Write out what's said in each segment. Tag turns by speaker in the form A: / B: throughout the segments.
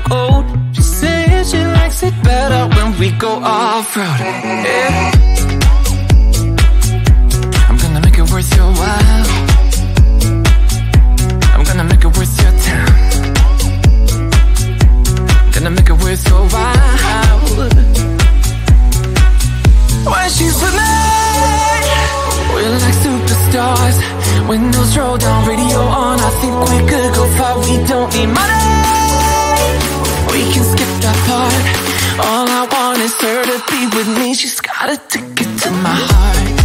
A: gold. She says she likes it better when we go off-road. Yeah. I'm gonna make it worth your while. I'm gonna make it worth your time. Gonna make it worth your while. When she's with me, we're like superstars. Windows roll down, radio on. I think we could go far. We don't need money. We can skip that part. All I want is her to be with me. She's got a ticket to my heart.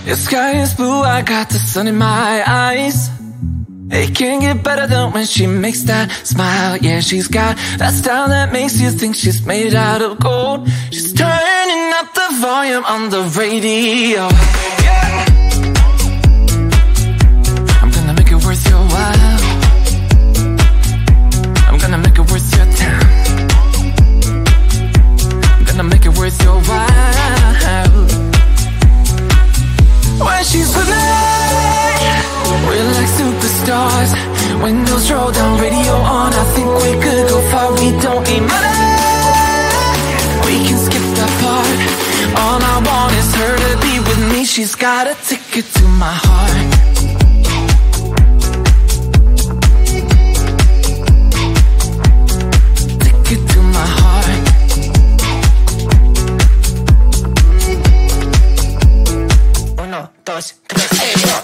A: The sky is blue, I got the sun in my eyes. It can't get better than when she makes that smile. Yeah, she's got that style that makes you think she's made out of gold. She's turning up the volume on the radio. Yeah. I'm gonna make it worth your while. I'm gonna make it worth your time. I'm gonna make it worth your while. When she's with me, we're like superstars. Windows roll down, radio on. I think we could go far. We don't need money. We can skip that part. All I want is her to be with me. She's got a ticket to my heart. Ticket to my heart. Uno, dos, tres, go.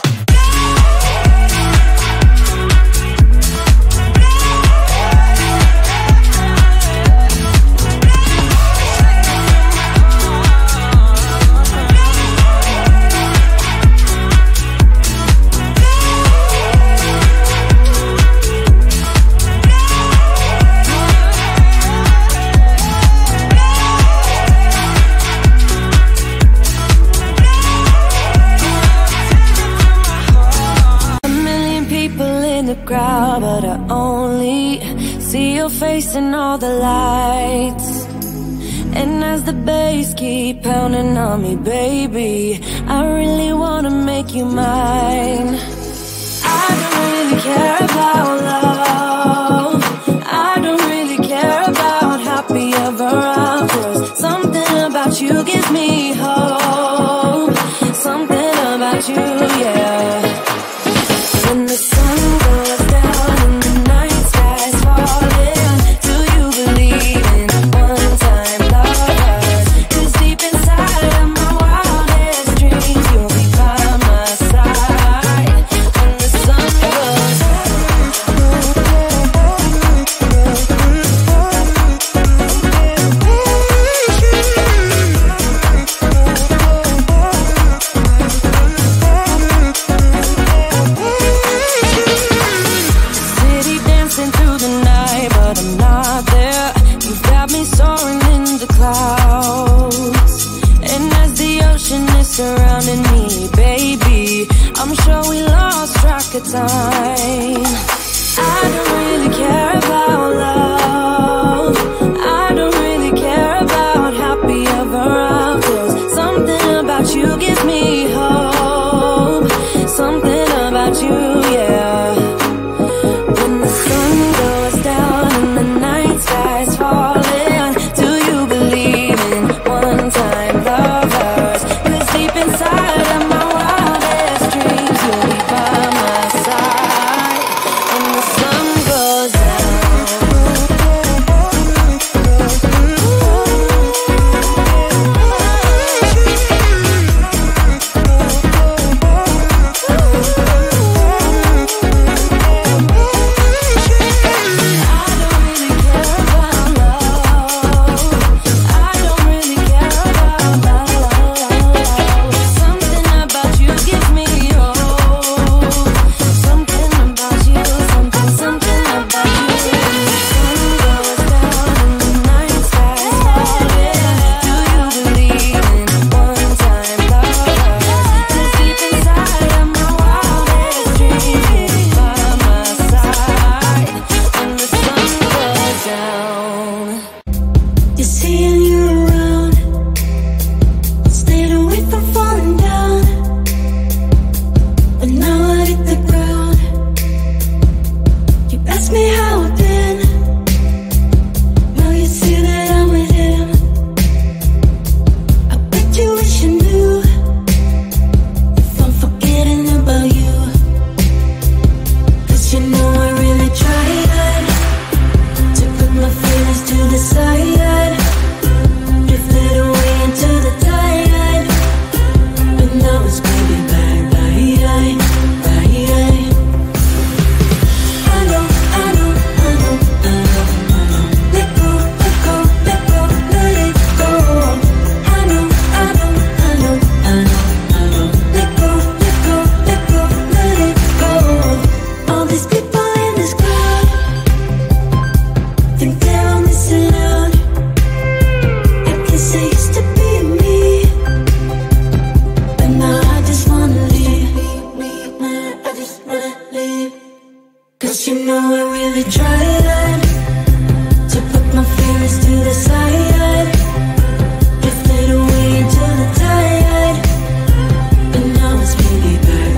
A: Crowd, but I only see your face in all the lights. And as the bass keep pounding on me, baby, I really wanna make you mine. I don't really care about love. I don't really care about happy ever afters. Something about you gives me hope. Something about you, yeah. When the sun goes down and the night sky's falling, do you believe in one-time lovers? 'Cause deep inside of my wildest dreams, you'll be by my side. When the sun goes surrounding me, baby, I'm sure we lost track of time. I don't really care about love. I don't really care about happy ever afters. Something about you gives me hope. Something about you, yeah. When the sun goes down and the night sky's falling, do you believe in one-time lovers? Deep inside of my wildest dreams, you'll be by my side when the sun goes down. just wanna leave. 'Cause you know I really tried to put my feelings to the side, drifted away into the tide, but now it's really bad.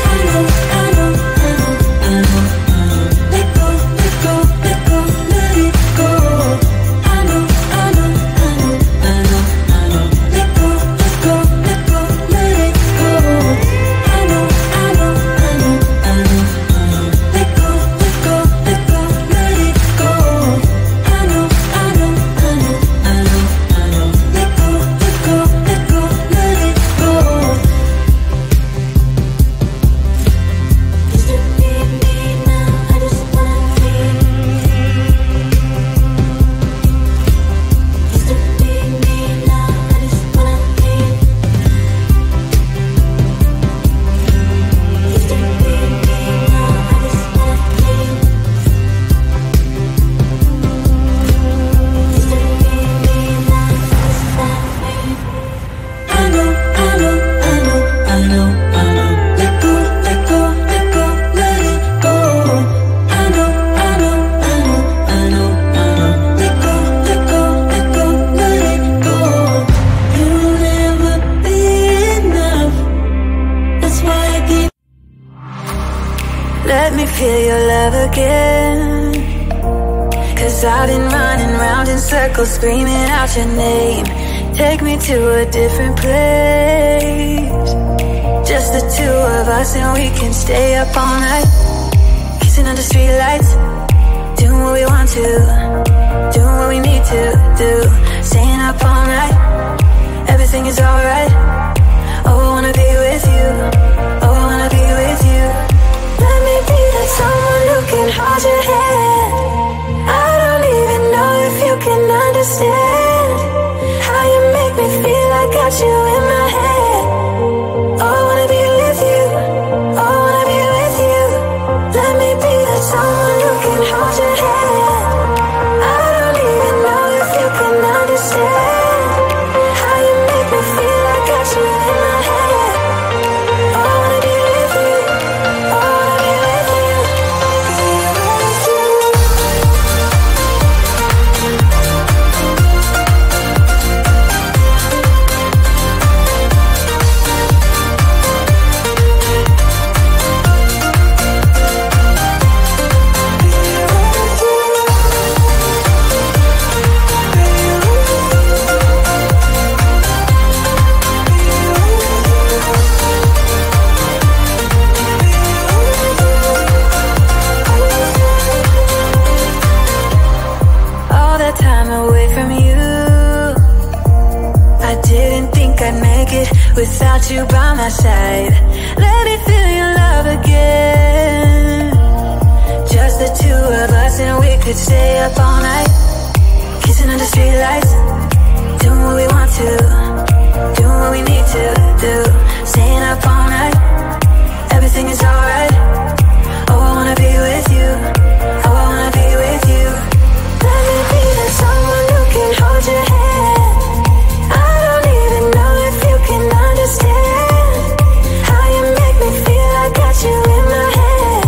A: I know, I know, I know, I know, I know. Let go, let go, let go, let it go. I know, I know, I know, I know, I know. Let go, let go, let go, let it go. I know, I know, I know, I know, I know. Let go, let go, let go, let it go. I know, I know, I know, I know, I know. Let go, let go, let go, let it go. Used to be me, now I just wanna leave. Used to be me, now I just wanna leave. Used to be me, now I just wanna leave. Used to be me, now I just wanna leave. I know, I know, I know, I know, I know. Let go, let go, let go, let it go. I know, I know, I know, I know, I know. Let go, let go, let go, let it go. You'll never be enough. That's why I give. Let me feel your love again. 'Cause I've been running round in circles, screaming out your name. Take me to a different place, just the two of us, and we can stay up all night, kissing under streetlights, doing what we want to, doing what we need to do, staying up all night. Everything is alright. Oh, I wanna be with you. Oh, I wanna be with you. Let me be that someone who can hold your hand. I don't even know if you can understand how you make me feel. I got you in my head. Oh, I wanna be with you. Oh, I wanna be with you. Let me be that someone who can hold your hand. I don't even know if you can understand how you make me feel. I got you in my head. Oh, I wanna be with you. Oh, I wanna be with you. Be with you. All that time away from you, I didn't think I'd make it without you by my side. Let me feel your love again, just the two of us, and we could stay up all night, kissing under streetlights, doing what we want to, doing what we need to do, staying up all night. Everything is alright. Oh, I wanna be with you. Oh, I wanna be with you. Let me be that someone who can hold your hand. I don't even know if you can understand how you make me feel. I got you in my head.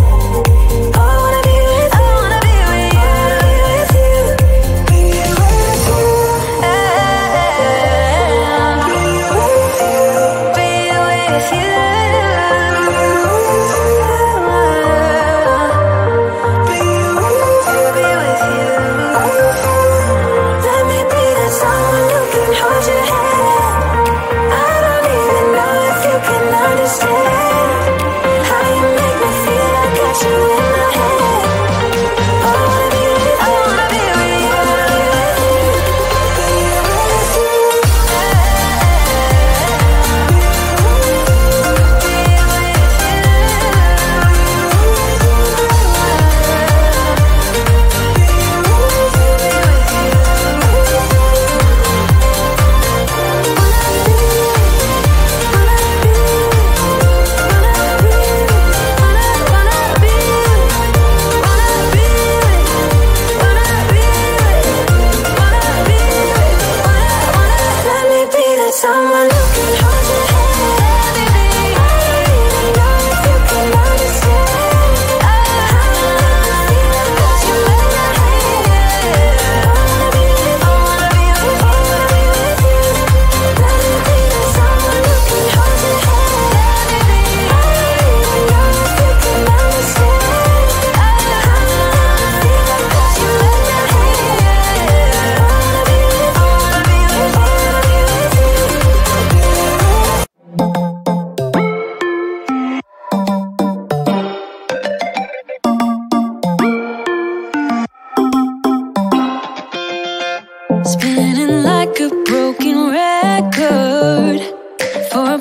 A: Oh, I wanna be with you. I wanna be with you. I wanna be with you. Be with you. Be with you. Let me be that someone who can hold your hand. I don't even know if you can understand how you make me feel. I got you in my head. Oh, I wanna be with you. I wanna be with you. I wanna be with you. Be with you.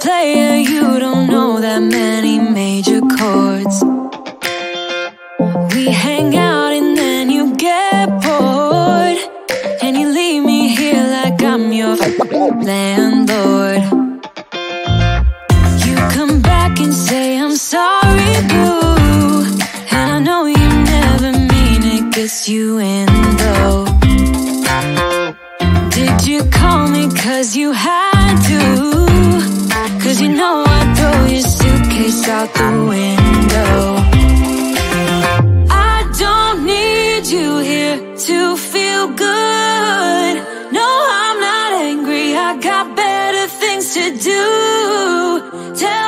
A: player, you don't know that many major chords. We hang out and then you get bored, and you leave me here like I'm your landlord. You come back and say I'm sorry, boo, and I know you never mean it, gets you in though. Did you call me cause you had to? Cause you know I'd throw your suitcase out the window. I don't need you here to feel good. No, I'm not angry, I got better things to do. Tell